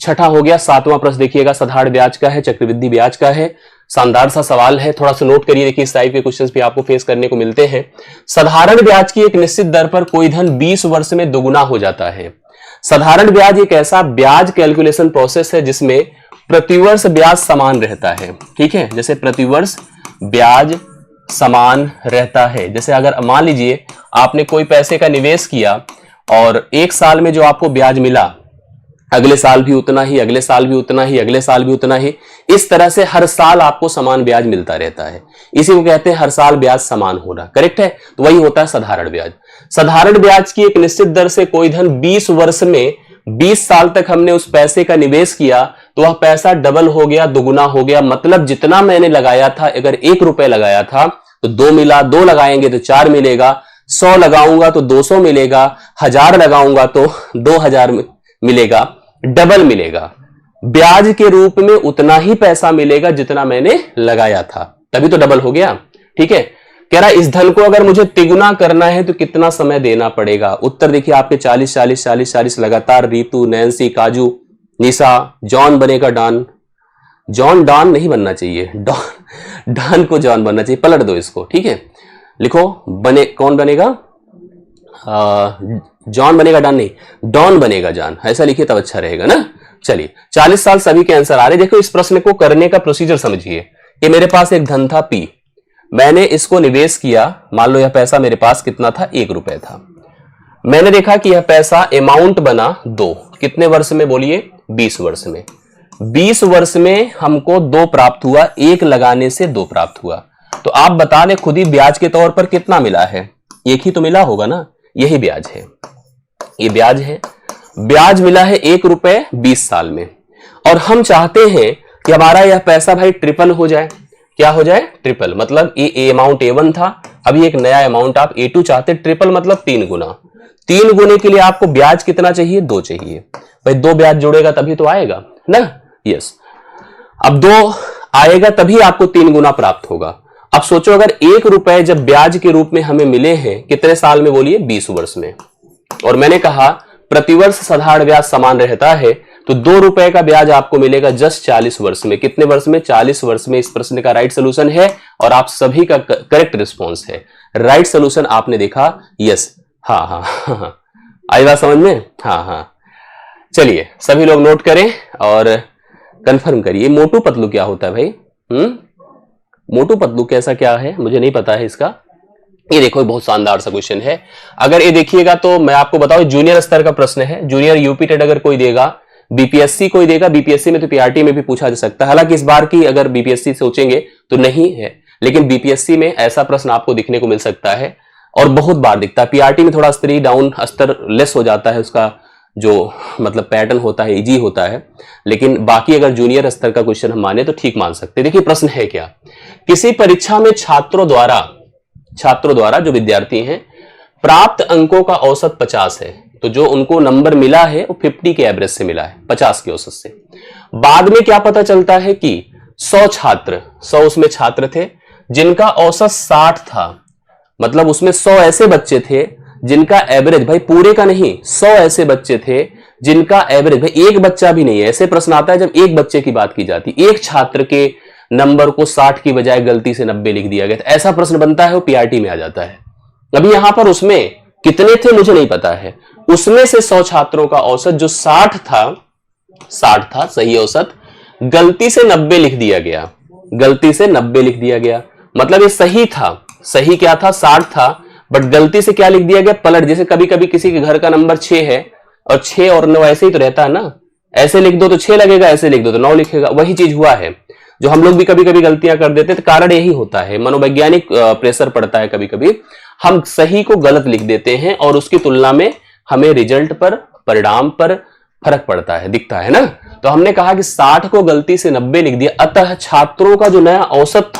छठा हो गया, सातवां प्रश्न देखिएगा, साधारण ब्याज का है, चक्रवृद्धि ब्याज का है, शानदार सा सवाल है, थोड़ा सा नोट करिए, देखिए इस टाइप के क्वेश्चंस भी आपको फेस करने को मिलते हैं। साधारण ब्याज की एक निश्चित दर पर कोई धन 20 वर्ष में दोगुना हो जाता है। साधारण ब्याज एक ऐसा ब्याज कैलकुलेशन प्रोसेस है जिसमें प्रतिवर्ष ब्याज समान रहता है, ठीक है। जैसे प्रतिवर्ष ब्याज समान रहता है, जैसे अगर मान लीजिए आपने कोई पैसे का निवेश किया और एक साल में जो आपको ब्याज मिला, अगले साल भी उतना ही, अगले साल भी उतना ही, अगले साल भी उतना ही, इस तरह से हर साल आपको समान ब्याज मिलता रहता है। इसी को कहते हैं हर साल ब्याज समान होना, करेक्ट है। तो वही होता है साधारण ब्याज। साधारण ब्याज की एक निश्चित दर से कोई धन 20 वर्ष में, 20 साल तक हमने उस पैसे का निवेश किया तो वह पैसा डबल हो गया, दुगुना हो गया। मतलब जितना मैंने लगाया था, अगर 1 रुपए लगाया था तो 2 मिला, 2 लगाएंगे तो 4 मिलेगा, 100 लगाऊंगा तो 200 मिलेगा, 1000 लगाऊंगा तो 2000 मिलेगा, डबल मिलेगा। ब्याज के रूप में उतना ही पैसा मिलेगा जितना मैंने लगाया था, तभी तो डबल हो गया, ठीक है। कह रहा है इस धन को अगर मुझे तिगुना करना है तो कितना समय देना पड़ेगा। उत्तर देखिए आपके 40 40 40 40 लगातार। रितु, नैन्सी, काजू, निशा, जॉन बनेगा डॉन। जॉन डॉन नहीं बनना चाहिए, डॉन डॉन को जॉन बनना चाहिए। पलट दो इसको, ठीक है। लिखो बने, कौन बनेगा? जॉन बनेगा डॉन नहीं, डॉन बनेगा जॉन, ऐसा लिखिए तब अच्छा रहेगा ना। चलिए 40 साल सभी के आंसर आ रहे। देखो इस प्रश्न को करने का प्रोसीजर समझिए। कि मेरे पास एक धन था P, मैंने इसको निवेश किया। मान लो यह पैसा मेरे पास कितना था? 1 रुपए था। मैंने देखा कि यह पैसा अमाउंट बना 2। कितने वर्ष में बोलिए? 20 वर्ष में। 20 वर्ष में हमको 2 प्राप्त हुआ, 1 लगाने से 2 प्राप्त हुआ। तो आप बता दें खुद ही ब्याज के तौर पर कितना मिला है? 1 ही तो मिला होगा ना, यही ब्याज है, ये ब्याज है। ब्याज मिला है 1 रुपए 20 साल में। और हम चाहते हैं कि हमारा यह पैसा भाई ट्रिपल हो जाए। क्या हो जाए? ट्रिपल। मतलब ये अमाउंट A1 था, अभी एक नया अमाउंट आप A2 चाहते। ट्रिपल मतलब 3 गुना। 3 गुने के लिए आपको ब्याज कितना चाहिए? 2 चाहिए। भाई 2 ब्याज जोड़ेगा तभी तो आएगा ना। यस, अब 2 आएगा तभी आपको 3 गुना प्राप्त होगा। अब सोचो अगर 1 रुपए जब ब्याज के रूप में हमें मिले हैं, कितने साल में बोलिए? 20 वर्ष में। और मैंने कहा प्रतिवर्ष साधारण ब्याज समान रहता है, तो 2 रुपए का ब्याज आपको मिलेगा जस्ट 40 वर्ष में। कितने वर्ष में? 40 वर्ष में। इस प्रश्न का राइट सोल्यूशन है और आप सभी का करेक्ट रिस्पॉन्स है। राइट सोल्यूशन आपने देखा, यस। हाँ हाँ हाँ, आई बात समझ में? हाँ हाँ, चलिए सभी लोग नोट करें और कंफर्म करिए। मोटू पतलू क्या होता है भाई? मोटू पतलू कैसा क्या है? मुझे नहीं पता है इसका। ये देखो बहुत शानदार सा क्वेश्चन है। अगर ये देखिएगा तो मैं आपको बताऊं जूनियर स्तर का प्रश्न है। जूनियर यूपी टेट अगर कोई देगा, बीपीएससी कोई देगा, बीपीएससी में तो पीआरटी में भी पूछा जा सकता है। हालांकि इस बार की अगर बीपीएससी सोचेंगे तो नहीं है, लेकिन बीपीएससी में ऐसा प्रश्न आपको दिखने को मिल सकता है और बहुत बार दिखता है। पीआरटी में थोड़ा स्तर डाउन, स्तर लेस हो जाता है, उसका जो मतलब पैटर्न होता है इजी होता है। लेकिन बाकी अगर जूनियर स्तर का क्वेश्चन हम माने तो ठीक मान सकते हैं। देखिए प्रश्न है क्या? किसी परीक्षा में छात्रों द्वारा जो विद्यार्थी हैं प्राप्त अंकों का औसत 50 है। तो जो उनको नंबर मिला है वो 50 के एवरेज से मिला है, 50 के औसत से। बाद में क्या पता चलता है कि 100 उसमें छात्र थे जिनका औसत 60 था। मतलब उसमें 100 ऐसे बच्चे थे जिनका एवरेज, भाई पूरे का नहीं, 100 ऐसे बच्चे थे जिनका एवरेज, भाई एक बच्चा भी नहीं है। ऐसे प्रश्न आता है जब एक बच्चे की बात की जाती, एक छात्र के नंबर को 60 की बजाय गलती से 90 लिख दिया गया था। ऐसा प्रश्न बनता है वो पीआरटी में आ जाता है। अभी यहां पर उसमें कितने थे मुझे नहीं पता है। उसमें से 100 छात्रों का औसत जो 60 था सही औसत, गलती से 90 लिख दिया गया। गलती से 90 लिख दिया गया मतलब ये सही था। सही क्या था? 60 था, बट गलती से क्या लिख दिया गया? पलट। जैसे कभी कभी किसी के घर का नंबर 6 है और 6 और 9 ऐसे ही तो रहता है ना। ऐसे लिख दो तो 6 लगेगा, ऐसे लिख दो तो 9 लिखेगा। वही चीज हुआ है जो हम लोग भी कभी कभी गलतियां कर देते हैं। तो कारण यही होता है, मनोवैज्ञानिक प्रेशर पड़ता है। कभी कभी हम सही को गलत लिख देते हैं और उसकी तुलना में हमें रिजल्ट पर, परिणाम पर फर्क पड़ता है, दिखता है ना। तो हमने कहा कि 60 को गलती से 90 लिख दिया, अतः छात्रों का जो नया औसत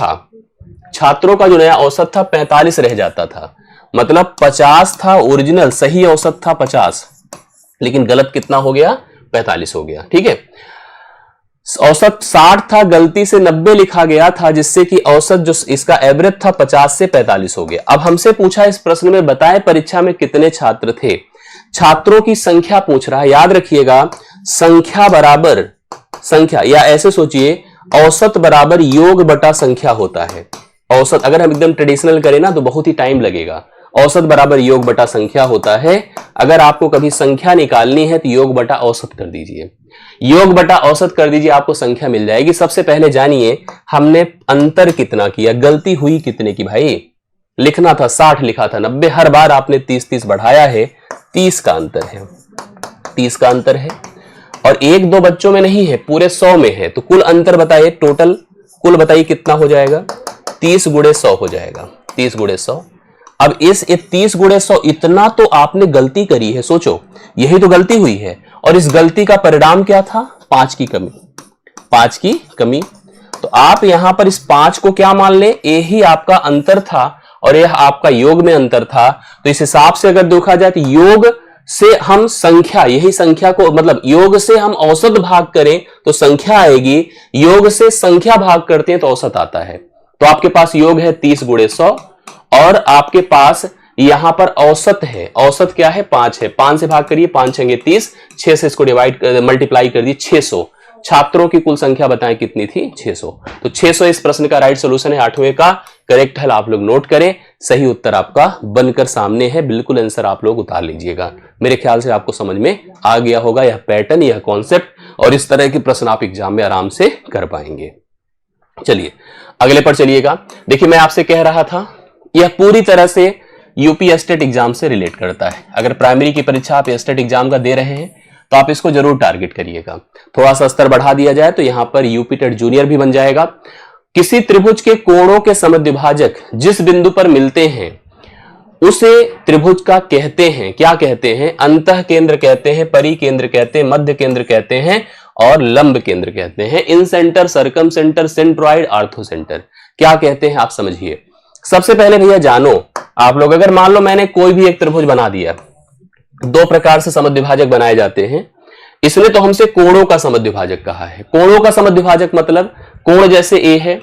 था 45 रह जाता था। मतलब 50 था ओरिजिनल, सही औसत था 50, लेकिन गलत कितना हो गया? 45 हो गया। ठीक है, औसत 60 था, गलती से 90 लिखा गया था, जिससे कि औसत जो इसका एवरेज था 50 से 45 हो गया। अब हमसे पूछा इस प्रश्न में बताएं परीक्षा में कितने छात्र थे। छात्रों की संख्या पूछ रहा है। याद रखिएगा संख्या बराबर संख्या, या ऐसे सोचिए औसत बराबर योग बटा संख्या होता है। औसत अगर हम एकदम ट्रेडिशनल करें ना तो बहुत ही टाइम लगेगा। औसत बराबर योग बटा संख्या होता है। अगर आपको कभी संख्या निकालनी है तो योग बटा औसत कर दीजिए, योग बटा औसत कर दीजिए, आपको संख्या मिल जाएगी। सबसे पहले जानिए हमने अंतर कितना किया, गलती हुई कितने की। भाई लिखना था 60 लिखा था 90, हर बार आपने 30 बढ़ाया है, 30 का अंतर है, 30 का अंतर है। और 1-2 बच्चों में नहीं है, पूरे 100 में है। तो कुल अंतर बताइए, टोटल कुल बताइए कितना हो जाएगा? 30 गुणे 100 हो जाएगा, 30 गुणे 100। अब इस 30 गुणे 100 इतना तो आपने गलती करी है, सोचो यही तो गलती हुई है। और इस गलती का परिणाम क्या था? 5 की कमी, 5 की कमी। तो आप यहां पर इस 5 को क्या मान ले? यही आपका अंतर था और यह आपका योग में अंतर था। तो इस हिसाब से अगर देखा जाए तो योग से हम संख्या, यही संख्या को मतलब योग से हम औसत भाग करें तो संख्या आएगी, योग से संख्या भाग करते हैं तो औसत आता है। तो आपके पास योग है 30 गुणे 100 और आपके पास यहां पर औसत है, औसत क्या है 5 है, 5 से भाग करिए, 5 छंगे 30, 6 से इसको मल्टीप्लाई कर दिए 600। छात्रों की कुल संख्या बताएं कितनी थी 600। तो 600 इस प्रश्न का राइट सोल्यूशन है, 8वें का करेक्ट हल आप लोग नोट करें। सही उत्तर आपका बनकर सामने है, बिल्कुल आंसर आप लोग उतार लीजिएगा। मेरे ख्याल से आपको समझ में आ गया होगा यह पैटर्न, यह कॉन्सेप्ट, और इस तरह के प्रश्न आप एग्जाम में आराम से कर पाएंगे। चलिए अगले पर चलिएगा। देखिए मैं आपसे कह रहा था यह पूरी तरह से यूपी एस्टेट एग्जाम से रिलेट करता है। अगर प्राइमरी की परीक्षा आप एस्टेट एग्जाम का दे रहे हैं तो आप इसको जरूर टारगेट करिएगा। थोड़ा सा स्तर बढ़ा दिया जाए तो यहां पर यूपी टेट जूनियर भी बन जाएगा। किसी त्रिभुज के कोणों के समद्विभाजक जिस बिंदु पर मिलते हैं उसे त्रिभुज का कहते हैं, क्या कहते हैं? अंतः केंद्र कहते हैं, परिकेंद्र कहते हैं, मध्य केंद्र कहते हैं और लंब केंद्र कहते हैं। Incentre, circumcentre, centroid, orthocentre, क्या कहते हैं आप समझिए। सबसे पहले भैया जानो आप लोग, अगर मान लो मैंने कोई भी एक त्रिभुज बना दिया, दो प्रकार से समद्विभाजक बनाए जाते हैं। इसने तो हमसे कोणों का समद्विभाजक कहा है। कोणों का समद्विभाजक मतलब कोण जैसे ए है,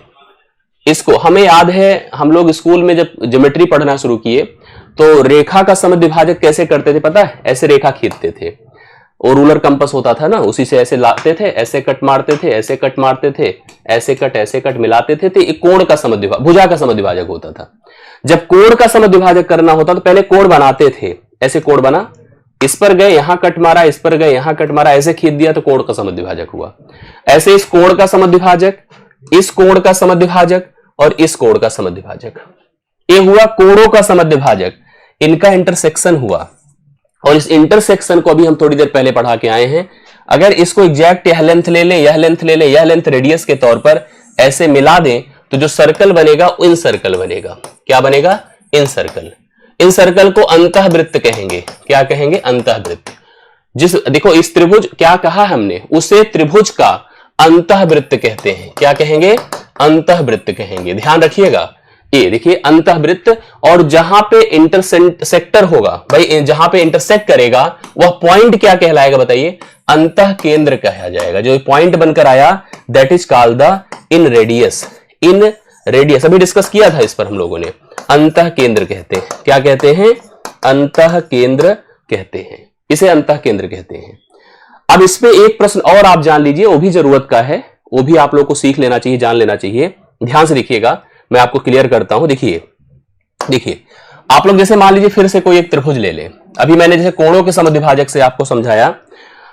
इसको हमें याद है हम लोग स्कूल में जब ज्योमेट्री पढ़ना शुरू किए तो रेखा का समद्विभाजक कैसे करते थे पता है? ऐसे रेखा खींचते थे और रूलर कंपास होता था ना, उसी से ऐसे लाते थे, ऐसे कट मारते थे, ऐसे कट मारते थे, ऐसे कट मिलाते थे, तो एक कोण का समद्विभाजक, भुजा का समद्विभाजक होता था। जब कोण का समद्विभाजक करना होता तो पहले कोण बनाते थे, ऐसे कोण बना, इस पर गए यहां कट मारा, इस पर गए यहां कट मारा, ऐसे खींच दिया तो कोण का समद्विभाजक हुआ। ऐसे इस कोण का समद्विभाजक, इस कोण का समद्विभाजक और इस कोण का समद्विभाजक, ये हुआ कोणों का समद्विभाजक। इनका इंटरसेक्शन हुआ और इस इंटरसेक्शन को अभी हम थोड़ी देर पहले पढ़ा के आए हैं। अगर इसको एग्जैक्ट यह लेंथ ले लें, यह लेंथ ले लें, यह लेंथ रेडियस के तौर पर ऐसे मिला दें तो जो सर्कल बनेगा इन सर्कल बनेगा। क्या बनेगा? इन सर्कल। इन सर्कल को अंतःवृत्त कहेंगे। क्या कहेंगे? अंतःवृत्त। जिस देखो इस त्रिभुज क्या कहा हमने, उसे त्रिभुज का अंतःवृत्त कहते हैं। क्या कहेंगे? अंतःवृत्त कहेंगे। ध्यान रखिएगा, ये देखिए अंतःवृत्त, और जहां पे इंटरसेक्टर होगा भाई, जहां पे इंटरसेक्ट करेगा वह पॉइंट क्या कहलाएगा बताइए? अंतः केंद्र कहा जाएगा। जो पॉइंट बनकर आया that is called the in radius. Inradius अभी डिस्कस किया था इस पर हम लोगों ने। अंतः केंद्र कहते हैं। क्या कहते हैं? अंतः केंद्र कहते हैं, इसे अंतः केंद्र कहते हैं। अब इस पे एक प्रश्न और आप जान लीजिए, वो भी जरूरत का है, वो भी आप लोग को सीख लेना चाहिए, जान लेना चाहिए। ध्यान से देखिएगा, मैं आपको क्लियर करता हूं। देखिए आप लोग जैसे मान लीजिए फिर से कोई एक त्रिभुज ले लें। अभी मैंने जैसे कोणों के समद्विभाजक से आपको समझाया,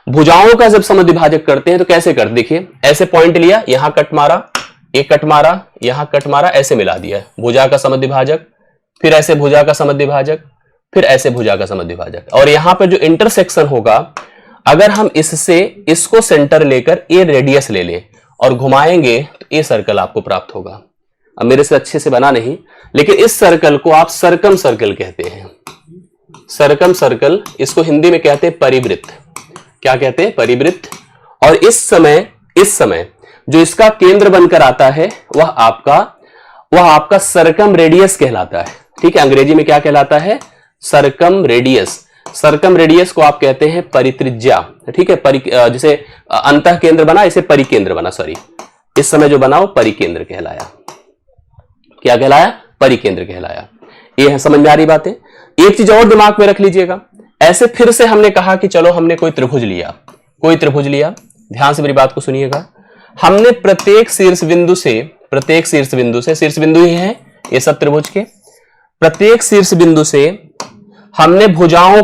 भुजाओं का जब समद्विभाजक करते हैं तो कैसे करते? देखिए ऐसे पॉइंट लिया, यहां कट मारा, एक कट मारा, यहां कट मारा, ऐसे मिला दिया, भुजा का समद्विभाजक, फिर ऐसे भुजा का समद्विभाजक, फिर ऐसे भुजा का समद्विभाजक। और यहां पर जो इंटरसेक्शन होगा, अगर हम इससे इसको सेंटर लेकर ए रेडियस ले लें और घुमाएंगे तो ए सर्कल आपको प्राप्त होगा। अब मेरे से अच्छे से बना नहीं, लेकिन इस सर्कल को आप सरकम सर्कल कहते हैं। सरकम सर्कल, इसको हिंदी में कहते हैं परिवृत्त। क्या कहते हैं? परिवृत्त। और इस समय जो इसका केंद्र बनकर आता है वह आपका सरकम रेडियस कहलाता है। ठीक है, अंग्रेजी में क्या कहलाता है? सरकम रेडियस। सरकम रेडियस को आप कहते हैं परित्रिज्या। ठीक है, जिसे अंतः केंद्र बना, इसे परिकेंद्र बना, सॉरी, इस समय जो बना वो परिकेंद्र कहलाया। क्या कहलाया? परिकेंद्र कहलाया। ये है, समझ में आ रही बातें? एक चीज और दिमाग में रख लीजिएगा। ऐसे फिर से हमने कहा कि चलो हमने कोई त्रिभुज लिया, ध्यान से मेरी बात को सुनिएगा। हमने प्रत्येक शीर्ष बिंदु से, शीर्ष बिंदु ही है ये सब त्रिभुज के, प्रत्येक शीर्ष बिंदु से हमने भुजाओं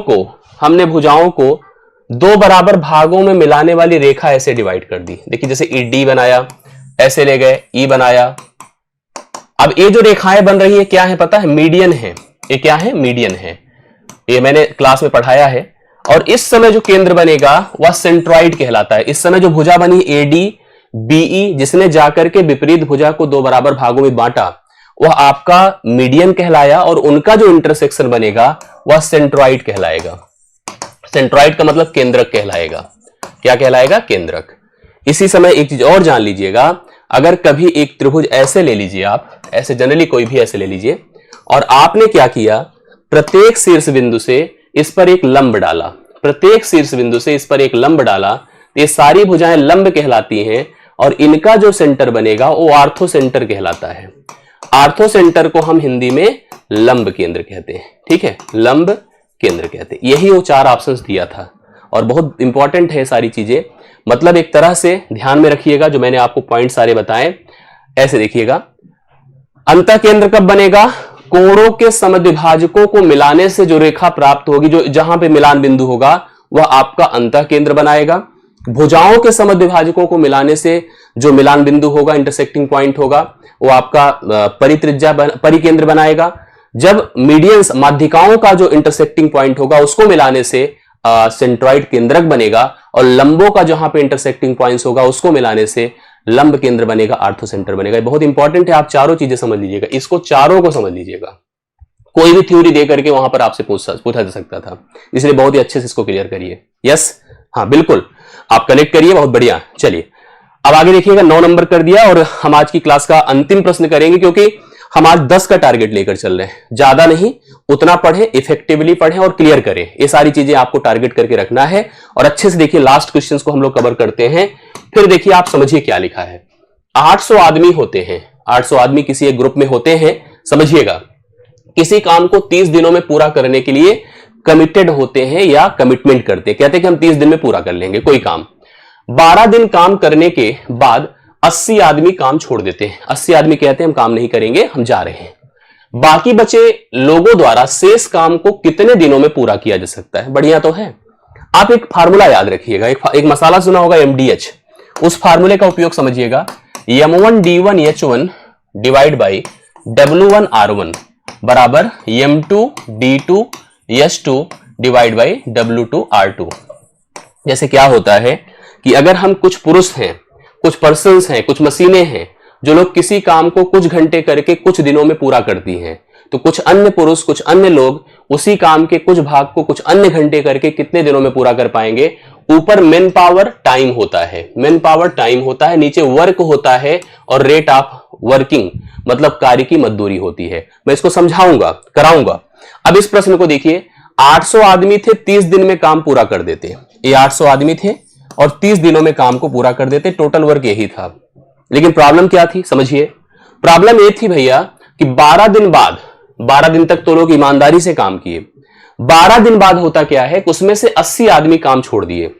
को दो बराबर भागों में मिलाने वाली रेखा ऐसे डिवाइड कर दी। देखिए जैसे ई डी बनाया, ऐसे ले गए, ई बनाया। अब ये जो रेखाएं बन रही है क्या है पता है? मीडियन है। ये क्या है? मीडियन है। ये मैंने क्लास में पढ़ाया है। और इस समय जो केंद्र बनेगा वह सेंट्रॉइड कहलाता है। इस समय जो भुजा बनी एडी बीई, जिसने जाकर के विपरीत भुजा को दो बराबर भागों में बांटा, वह आपका मीडियन कहलाया। और उनका जो इंटरसेक्शन बनेगा वह सेंट्रॉइड कहलाएगा। सेंट्रॉइड का मतलब केंद्रक कहलाएगा। क्या कहलाएगा? केंद्रक। इसी समय एक चीज और जान लीजिएगा, अगर कभी एक त्रिभुज ऐसे ले लीजिए, आप ऐसे जनरली कोई भी ऐसे ले लीजिए, और आपने क्या किया, प्रत्येक शीर्ष बिंदु से इस पर एक लंब डाला, ये सारी भुजाएं लंब कहलाती हैं और इनका जो सेंटर बनेगा वो आर्थो सेंटर कहलाता है। आर्थो सेंटर को हम हिंदी में लंब केंद्र कहते हैं। ठीक है, लंब केंद्र कहते हैं। यही वो 4 ऑप्शंस दिया था और बहुत इंपॉर्टेंट है सारी चीजें। मतलब एक तरह से ध्यान में रखिएगा जो मैंने आपको पॉइंट सारे बताए। ऐसे देखिएगा, अंतः केंद्र कब बनेगा? कोणों के समद्विभाजकों को मिलाने से जो रेखा प्राप्त होगी, जो जहां पे मिलान बिंदु होगा, वह आपका अंतः केंद्र बनाएगा। भुजाओं के समद्विभाजकों को मिलाने से जो मिलान बिंदु होगा, इंटरसेक्टिंग पॉइंट होगा, वो आपका परित्रिज्या परिकेंद्र बनाएगा। जब मीडियंस माध्यिकाओं का जो इंटरसेक्टिंग पॉइंट होगा, उसको मिलाने से सेंट्रॉइड केंद्रक बनेगा। और लंबों का जहां पे इंटरसेक्टिंग पॉइंट्स होगा, उसको मिलाने से लंब केंद्र बनेगा, आर्थो सेंटर बनेगा। ये बहुत इंपॉर्टेंट है, आप चारों चीजें समझ लीजिएगा, इसको चारों को समझ लीजिएगा। कोई भी थ्योरी दे करके वहां पर आपसे पूछा जा सकता था, इसलिए बहुत ही अच्छे से इसको क्लियर करिए। यस, हाँ बिल्कुल, आप कनेक्ट करिए, बहुत बढ़िया। चलिए अब आगे देखिएगा, 9 नंबर कर दिया और हम आज की क्लास का अंतिम प्रश्न करेंगे, क्योंकि हम आज 10 का टारगेट लेकर चल रहे हैं। ज्यादा नहीं, उतना पढ़ें, इफेक्टिवली पढ़ें और क्लियर करें। ये सारी चीजें आपको टारगेट करके रखना है। और अच्छे से देखिए, लास्ट क्वेश्चंस को हम लोग कवर करते हैं, फिर देखिए आप समझिए क्या लिखा है। 800 आदमी होते हैं, 800 आदमी किसी एक ग्रुप में होते हैं। समझिएगा, किसी काम को 30 दिनों में पूरा करने के लिए कमिटेड होते हैं या कमिटमेंट करते हैं। कहते हैं कि हम 30 दिन में पूरा कर लेंगे कोई काम। 12 दिन काम करने के बाद 80 आदमी काम छोड़ देते हैं। 80 आदमी कहते हैं हम काम नहीं करेंगे, हम जा रहे हैं। बाकी बचे लोगों द्वारा शेष काम को कितने दिनों में पूरा किया जा सकता है? बढ़िया तो है। आप एक फार्मूला याद रखिएगा, एक मसाला सुना होगा MDH, उस फार्मूले का उपयोग समझिएगा। M1D1H1 डिवाइड बाई W1R1 बराबर M2D2H2 डिवाइड बाई W2R2। जैसे क्या होता है कि अगर हम कुछ पुरुष हैं, कुछ पर्सन्स हैं, कुछ मशीनें हैं, जो लोग किसी काम को कुछ घंटे करके कुछ दिनों में पूरा करती हैं, तो कुछ अन्य पुरुष, कुछ अन्य लोग उसी काम के कुछ भाग को कुछ अन्य घंटे करके कितने दिनों में पूरा कर पाएंगे? ऊपर मैन पावर टाइम होता है, मैन पावर टाइम होता है, नीचे वर्क होता है और रेट ऑफ वर्किंग मतलब कार्य की मजदूरी होती है। मैं इसको समझाऊंगा, कराऊंगा। अब इस प्रश्न को देखिए, 800 आदमी थे, 30 दिन में काम पूरा कर देते। ये 800 आदमी थे और 30 दिनों में काम को पूरा कर देते, टोटल वर्क यही था। लेकिन प्रॉब्लम क्या थी? समझिए, प्रॉब्लम ये थी भैया कि 12 दिन बाद, 12 दिन तक तो लोग ईमानदारी से काम किए, 12 दिन बाद होता क्या है, उसमें से 80 आदमी काम छोड़ दिए।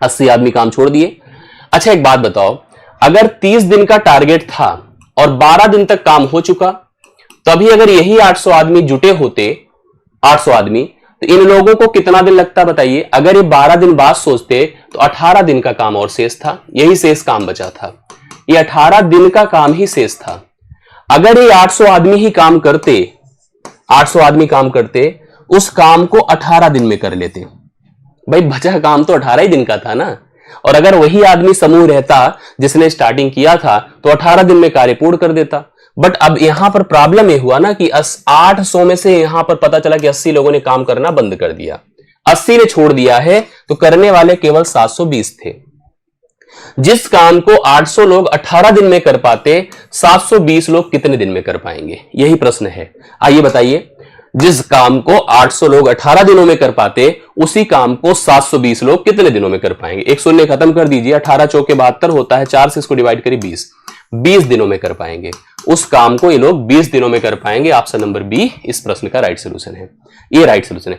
80 आदमी काम छोड़ दिए। अच्छा एक बात बताओ, अगर 30 दिन का टारगेट था और 12 दिन तक काम हो चुका, तभी अगर यही 800 आदमी जुटे होते, 800 आदमी, तो इन लोगों को कितना दिन लगता बताइए? अगर ये 12 दिन बाद सोचते तो 18 दिन का काम और शेष था, यही शेष काम बचा था। ये 18 दिन का काम ही शेष था। अगर ये 800 आदमी ही काम करते, 800 आदमी काम करते, उस काम को 18 दिन में कर लेते। भाई बचा काम तो 18 ही दिन का था ना। और अगर वही आदमी समूह रहता जिसने स्टार्टिंग किया था, तो 18 दिन में कार्य पूर्ण कर देता। बट अब यहां पर प्रॉब्लम यह हुआ ना कि 800 में से यहां पर पता चला कि 80 लोगों ने काम करना बंद कर दिया, 80 ने छोड़ दिया है, तो करने वाले केवल 720 थे। जिस काम को 800 लोग 18 दिन में कर पाते, 720 लोग कितने दिन में कर पाएंगे? यही प्रश्न है। आइए बताइए, जिस काम को 800 लोग 18 दिनों में कर पाते, उसी काम को 720 लोग कितने दिनों में कर पाएंगे? एक शून्य खत्म कर दीजिए, 18 चौके 72 होता है, 4 से इसको डिवाइड करिए 20 दिनों में कर पाएंगे। उस काम को ये लोग 20 दिनों में कर पाएंगे। ऑप्शन नंबर बी इस प्रश्न का राइट सोल्यूशन है। ये राइट सोल्यूशन है।